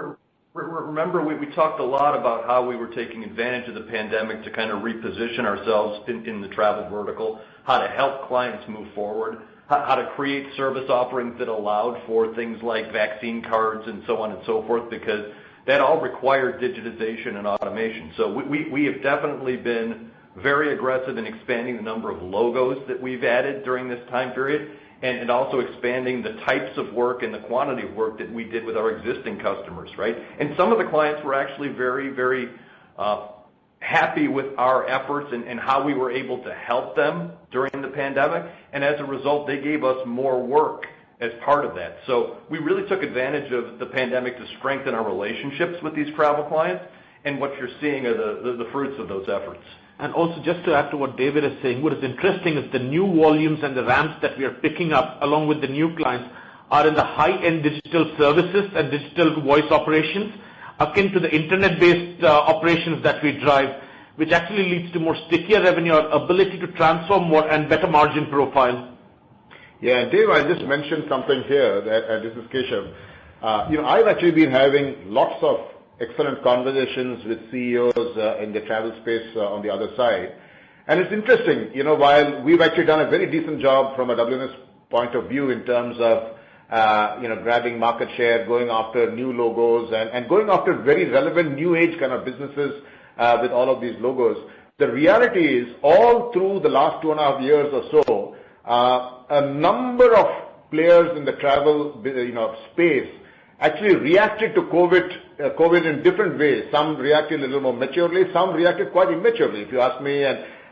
Remember, we talked a lot about how we were taking advantage of the pandemic to kind of reposition ourselves in the travel vertical, how to help clients move forward, how to create service offerings that allowed for things like vaccine cards and so on and so forth, because that all required digitization and automation. So we have definitely been very aggressive in expanding the number of logos that we've added during this time period, and also expanding the types of work and the quantity of work that we did with our existing customers, right? And some of the clients were actually very, very happy with our efforts and how we were able to help them during the pandemic, and as a result, they gave us more work as part of that. So we really took advantage of the pandemic to strengthen our relationships with these travel clients, and what you're seeing are the fruits of those efforts. And also, just to add to what David is saying, what is interesting is the new volumes and the ramps that we are picking up along with the new clients are in the high-end digital services and digital voice operations, akin to the internet-based operations that we drive, which actually leads to more stickier revenue, or ability to transform more and better margin profile. Yeah, and Dave, I just mentioned something here, this is Keshav. I've actually been having lots of excellent conversations with CEOs in the travel space on the other side. And it's interesting, while we've actually done a very decent job from a WNS point of view in terms of, grabbing market share, going after new logos, and going after very relevant new age kind of businesses with all of these logos. The reality is, all through the last 2.5 years or so, a number of players in the travel space actually reacted to COVID in different ways. Some reacted a little more maturely, some reacted quite immaturely, if you ask me,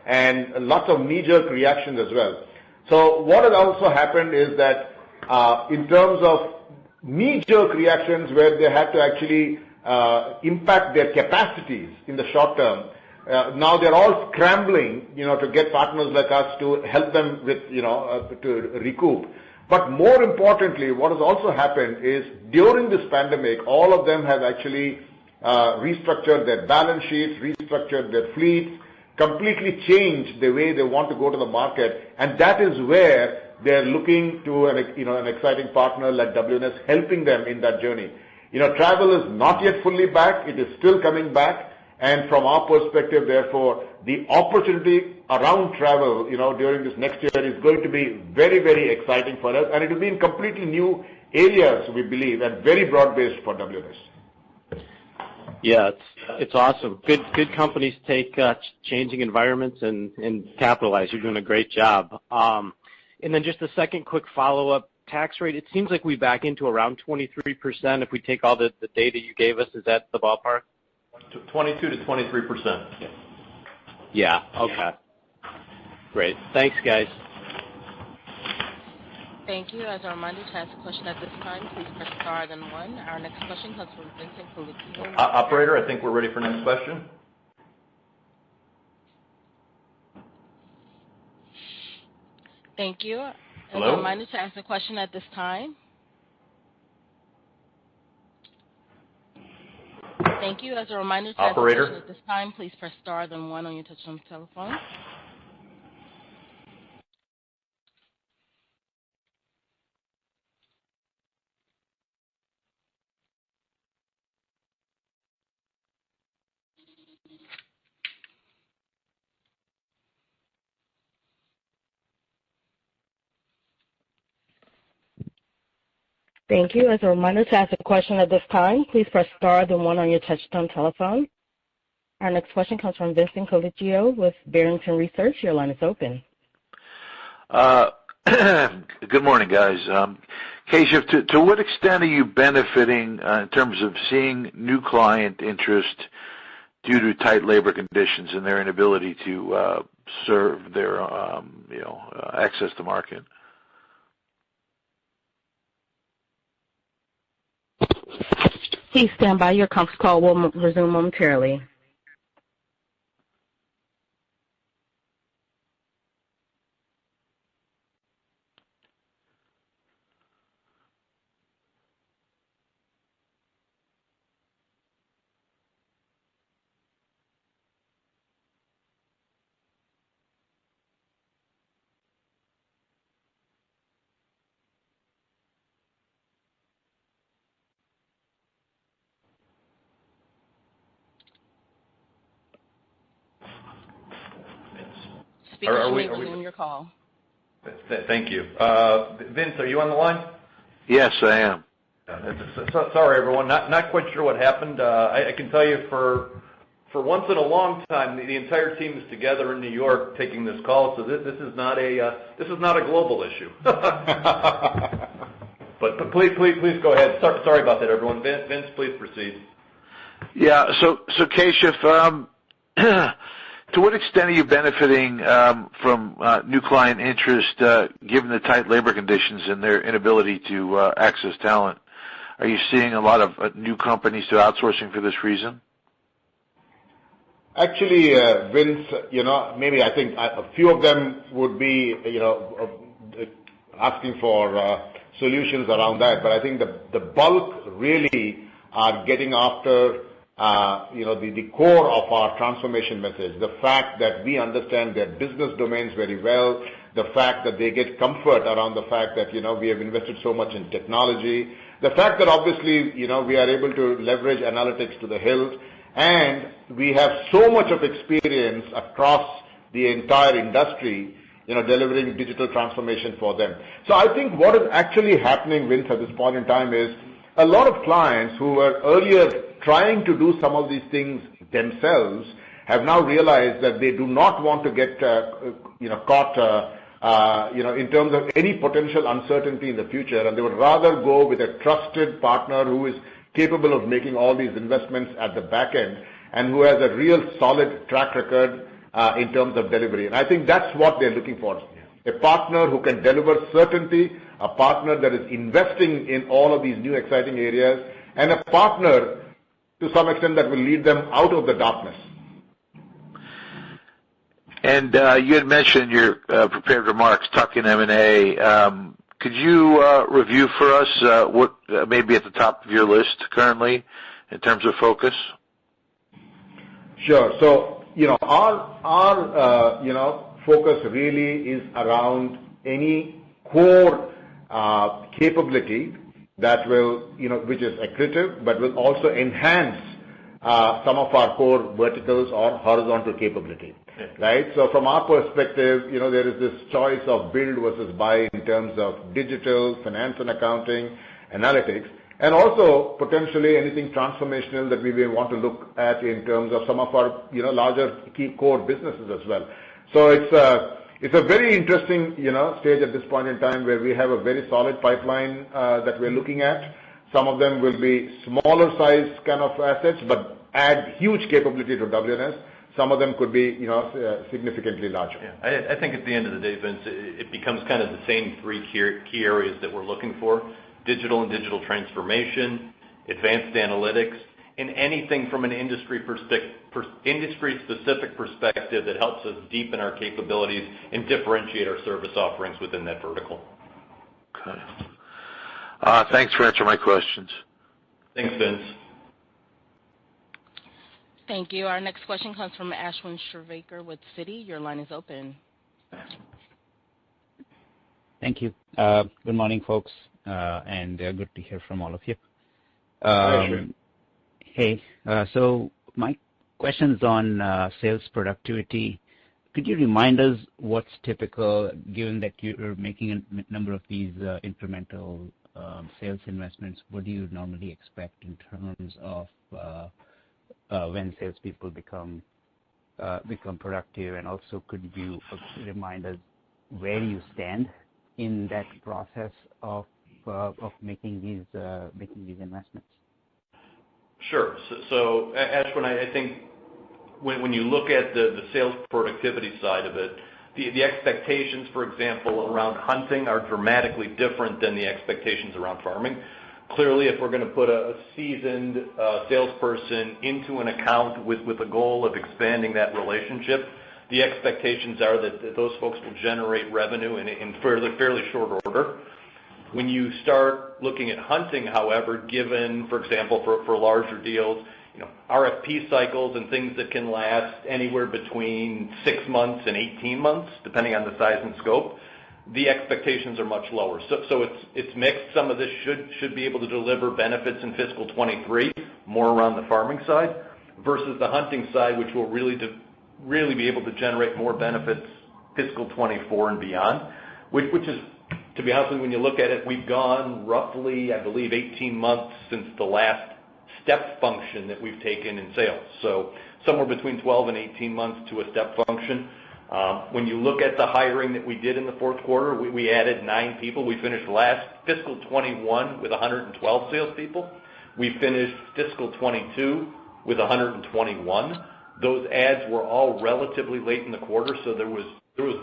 and lots of knee-jerk reactions as well. So what has also happened is that in terms of knee-jerk reactions where they had to actually impact their capacities in the short term, now they're all scrambling, to get partners like us to help them with, to recoup. But more importantly, what has also happened is during this pandemic, all of them have actually restructured their balance sheets, restructured their fleets, completely changed the way they want to go to the market, and that is where they're looking to an exciting partner like WNS helping them in that journey. Travel is not yet fully back; it is still coming back, and from our perspective, therefore, the opportunity around travel, during this next year is going to be very, very exciting for us, and it will be in completely new areas, we believe, and very broad-based for WNS. Yeah, it's awesome. Good companies take changing environments and capitalize. You're doing a great job. And then just a second quick follow-up. Tax rate, it seems like we back into around 23% if we take all the data you gave us. Is that the ballpark? 22 to 23%. Yeah, okay. Great. Thanks, guys. Thank you. As a reminder, to ask a question at this time, please press star then one. Our next question comes from Vincent Colicchio. Operator, I think we're ready for next question. Thank you. As Hello? a reminder, to ask a question at this time. Thank you. As a reminder, to ask a question at this time, please press star then one on your touch-tone telephone. Thank you. As a reminder, to ask a question at this time, please press star then one on your touch-tone telephone. Our next question comes from Vincent Colicchio with Barrington Research. Your line is open. Good morning, guys. Keshav, to what extent are you benefiting in terms of seeing new client interest due to tight labor conditions and their inability to serve their access to market? Please stand by. Your conference call will resume momentarily. Speakers, you may resume your call. Thank you. Vince, are you on the line? Yes, I am. Sorry, everyone. Not quite sure what happened. I can tell you for once in a long time, the entire team is together in New York taking this call. So this is not a global issue. But please go ahead. Sorry about that, everyone. Vince, please proceed. Yeah. So Keshav, to what extent are you benefiting from new client interest, given the tight labor conditions and their inability to access talent? Are you seeing a lot of new companies to outsourcing for this reason? Actually, Vince, maybe I think a few of them would be, asking for solutions around that. But I think the bulk really are getting after, the core of our transformation message. The fact that we understand their business domains very well, the fact that they get comfort around the fact that, we have invested so much in technology, the fact that obviously, we are able to leverage analytics to the hilt, and we have so much of experience across the entire industry, delivering digital transformation for them. So I think what is actually happening, Vince, at this point in time is a lot of clients who were earlier trying to do some of these things themselves have now realized that they do not want to get, caught, in terms of any potential uncertainty in the future, and they would rather go with a trusted partner who is capable of making all these investments at the back end and who has a real solid track record in terms of delivery. And I think that's what they're looking for. A partner who can deliver certainty, a partner that is investing in all of these new exciting areas, and a partner to some extent that will lead them out of the darkness. And you had mentioned your prepared remarks, tuck-in M&A. Could you review for us what may be at the top of your list currently in terms of focus? Sure. So, our focus really is around any core capability that will, which is accretive, but will also enhance some of our core verticals or horizontal capability, right? So from our perspective, there is this choice of build versus buy in terms of digital, finance and accounting, analytics, and also potentially anything transformational that we may want to look at in terms of some of our, larger key core businesses as well. So it's a very interesting, stage at this point in time where we have a very solid pipeline that we're looking at. Some of them will be smaller size kind of assets, but add huge capability to WNS. Some of them could be, significantly larger. Yeah. I think at the end of the day, Vince, it becomes kind of the same three key areas that we're looking for: digital and digital transformation, advanced analytics, and anything from an industry-specific perspective that helps us deepen our capabilities and differentiate our service offerings within that vertical. Okay. Thanks for answering my questions. Thanks, Vince. Thank you. Our next question comes from Ashwin Shirvaikar with Citi. Your line is open. Thank you. Good morning, folks, and good to hear from all of you. Hey, so my question's on sales productivity. Could you remind us what's typical, given that you're making a number of these incremental sales investments? What do you normally expect in terms of when salespeople become productive? And also, could you remind us where you stand in that process of making these investments? Sure. So Ashwin, I think when you look at the sales productivity side of it, the expectations, for example, around hunting are dramatically different than the expectations around farming. Clearly, if we're going to put a seasoned salesperson into an account with a goal of expanding that relationship, the expectations are that those folks will generate revenue in fairly short order. When you start looking at hunting, however, given, for example, for larger deals, RFP cycles and things that can last anywhere between 6 months and 18 months, depending on the size and scope, the expectations are much lower. So it's mixed. Some of this should be able to deliver benefits in fiscal 23, more around the farming side, versus the hunting side, which will really be able to generate more benefits fiscal 24 and beyond, which is, to be honest with you, when you look at it, we've gone roughly, I believe, 18 months since the last step function that we've taken in sales. So somewhere between 12 and 18 months to a step function. When you look at the hiring that we did in the fourth quarter, we added 9 people. We finished last fiscal 21 with 112 salespeople. We finished fiscal 22 with 121. Those adds were all relatively late in the quarter, so there was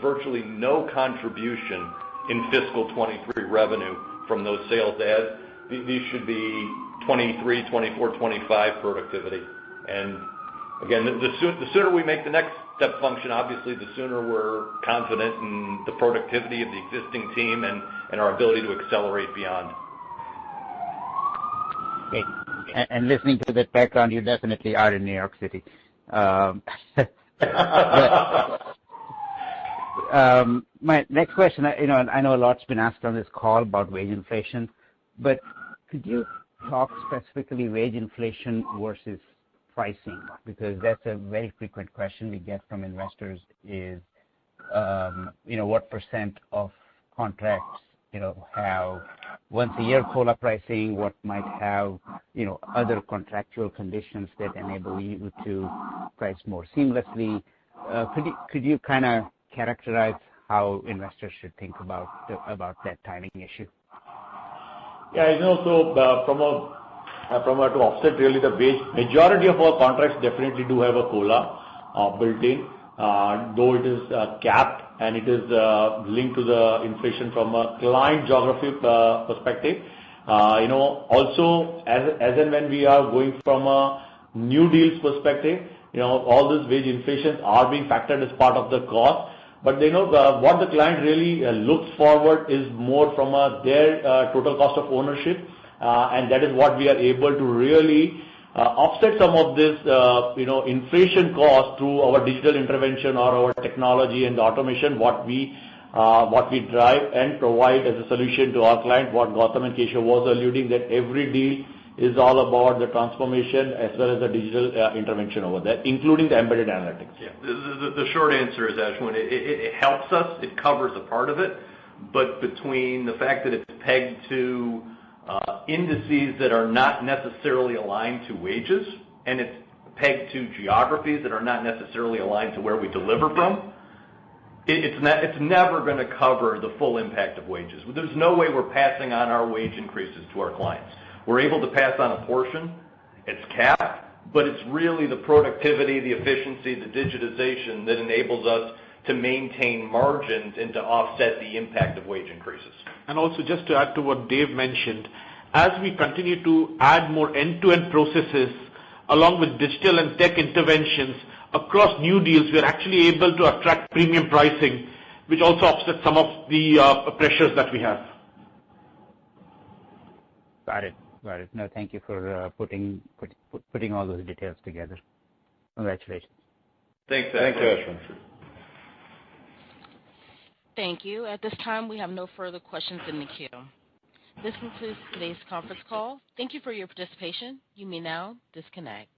virtually no contribution in fiscal 23 revenue from those sales adds. These should be 23, 24, 25 productivity. And again, the sooner we make the next step function, obviously, the sooner we're confident in the productivity of the existing team and our ability to accelerate beyond. Great. And listening to that background, you definitely are in New York City. My next question, I know a lot's been asked on this call about wage inflation, but could you talk specifically wage inflation versus pricing? Because that's a very frequent question we get from investors is, what % of contracts, have once a year COLA pricing, what might have, other contractual conditions that enable you to price more seamlessly. Could you kind of characterize how investors should think about that timing issue? Yeah, so to offset really the wage, majority of our contracts definitely do have a COLA built in, though it is capped and it is linked to the inflation from a client geography perspective. Also as and when we are going from a new deals perspective, all these wage inflations are being factored as part of the cost. But what the client really looks forward is more from their total cost of ownership, and that is what we are able to really offset some of this, inflation cost through our digital intervention or our technology and automation, what we drive and provide as a solution to our client. What Gautam and Keshav was alluding, that every deal is all about the transformation as well as the digital intervention over there, including the embedded analytics. Yeah. The short answer is, Ashwin, it helps us. It covers a part of it. But between the fact that it's pegged to indices that are not necessarily aligned to wages, and it's pegged to geographies that are not necessarily aligned to where we deliver from, it's never going to cover the full impact of wages. There's no way we're passing on our wage increases to our clients. We're able to pass on a portion. It's capped, but it's really the productivity, the efficiency, the digitization that enables us to maintain margins and to offset the impact of wage increases. And also, just to add to what Dave mentioned, as we continue to add more end-to-end processes along with digital and tech interventions across new deals, we are actually able to attract premium pricing, which also offsets some of the pressures that we have. Got it. No, thank you for putting all those details together. Congratulations. Thanks, Ashwin. Thank you. At this time, we have no further questions in the queue. This concludes today's conference call. Thank you for your participation. You may now disconnect.